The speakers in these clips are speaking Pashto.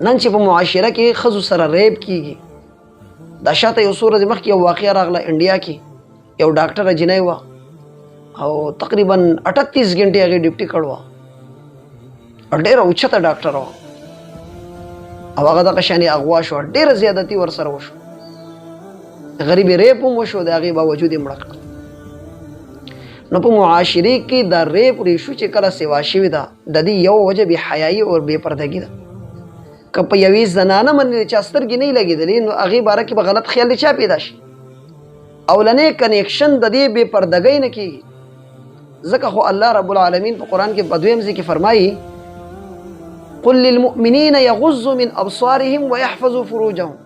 نن چې په معاشره کې ښځو سره ریپ کیږي. دا شاته یو څو ورځې مخکې یو واقعه راغله انډیا کې، یو ډاکټره جنۍ وه او تقریبا 38 غنټې هغې ډیوټي کړې وه او ډېره اوچته ډاکټره وه او هغه دغه شانې اغوا شوه، ډېره زیادتي ورسره وشو، غریبې ریپ هم وشو، د هغې باوجود یې مړه کړه. نو په معاشرې کې دا ریپ ریشو چې کله سوا شوې ده د دې یو وجه بې حیایي او بې پردګي ده. که په یوې زنانه باندې چا سترګې نه لګېدلې نو هغې باره کې به غلط خیال د چا پیدا شي. اولنی کنیکشن د دې بې پردګۍ نه کېږي، ځکه خو الله رب العالمین په قرآن کې په دویم ځای کې فرمایي قل للمؤمنین یغضوا من ابصارهم ویحفظوا فروجهم.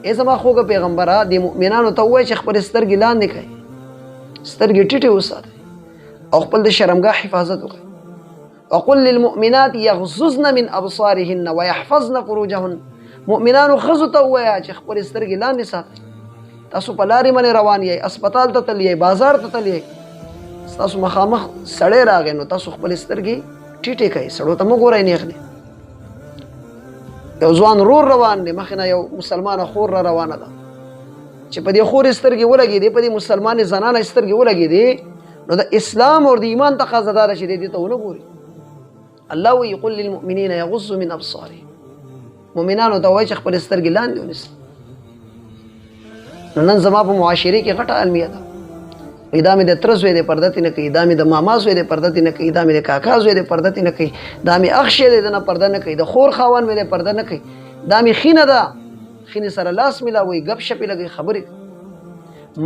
ای زما خوږه پیغمبره د مؤمنانو ته ووایه چې خپلې سترګې لاندې کړئ، سترګې ټیټې وساتئ او خپل د شرمګاه حفاظت وکړئ. وقل للمؤمنات یغضضن من ابصارهن ويحفظن فروجهن. مؤمنانو ښځو ته ووایه چې خپلې سترګې لاندې ساتئ. تاسو په لارې باندې روان یئ، اسپتال ته تللی، بازار ته تللی، ستاسو مخامخ سړی راغی نو تاسو خپلې سترګې ټیټې کړئ، سړو ته مه ګورئ نیغ نه. یو ځوان رور روان دی، مخې نه یو مسلمانه خور را روانه ده چې په دې خورې سترګې ولګېدې، په دې مسلمانې زنانه سترګې ولګېدې، نو د اسلام او د ایمان تقاضا دا ده چې دې ته ونه ګوري. الله وایي قل للمؤمنین یغضوا من ابصارهم. مؤمنانو ته وایي چې خپلې سترګې لاندې ونیسئ. نو نن زما په معاشرې کې غټه المیه ده، دا مې د تره زوی دی پرده تې نه کوي، دا مې د ماما زوی دی پرده تې نه کوي، دا مې د کاکا زوی دی پرده تې نه کوي، دا مې اخ شی دی د نه پرده نه کوي، د خور خاوند مې دی پرده نه کوي، دا مې خینه ده خینې سره لاس میلاوي، گپ شپې لګوي، خبرې.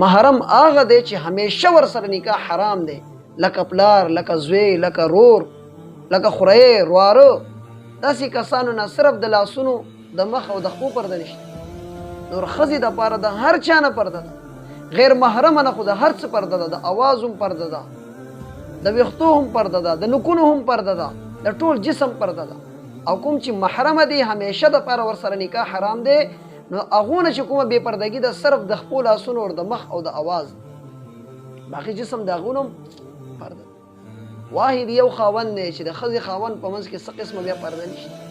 محرم هغه دی چې همیشه ورسره نکاح حرام دی، لکه پلار، لکه زوی، لکه رور، لکه خوری، رواره. داسې کسانو نه صرف د لاسونو د مخ او د خپو پرده نشته، نور ښځې دپاره د هر چا نه پرده ده، غیر محرمه نه خو د هر څه پرده ده، د اواز هم پرده ده، د ویښتو هم پرده ده، د نوکونو هم پرده ده، د ټول جسم پرده ده. او کوم چې محرمه دی همیشه دپاره ورسره نکاح حرام دی، نو هغو نه چې کومه بې پردګي ده صرف د خپو لاسونو او د مخ او د اواز، باقي جسم د هغو نه هم پرده. واحد یو خاوند دی چې د ښځې خاوند په منځ کې څه قسمه بیا پرده نشته.